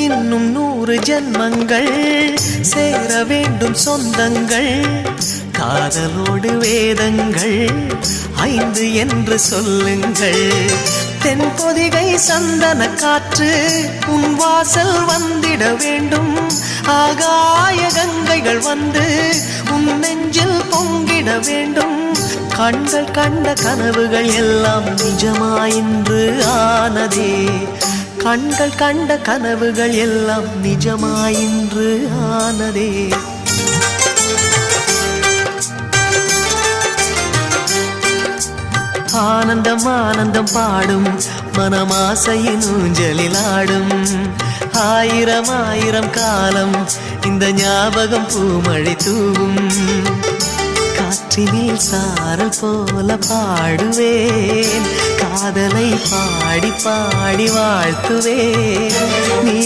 இன்னும் 100 ஜென்மங்கள் சேர வேண்டும் சொந்தங்கள் காதலோடு வேதங்கள் 5 என்று சொல்லுங்கள் தென்பொதிகை சந்தன காற்று உன் வாசல் வந்திட வேண்டும் ஆகாய கங்கைகள் வந்து உன் நெஞ்சில் பொங்கிட வேண்டும் கண்கள் கண்ட கனவுகள் எல்லாம் நிஜமாயின்று ஆனதே கண்கள் கண்ட கனவுகள் எல்லாம் நிஜமாயின்று ஆனதே ஆனந்தம் ஆனந்தம் பாடும் மனமாசையின் ஊஞ்சலில் ஆடும் ஆயிரம் ஆயிரம் காலம் இந்த ஞாபகம் பூமழை தூவும் காற்றினில் சாரல் போல பாடுவேன் காதலை பாடி பாடி வாழ்த்துவேன் நீ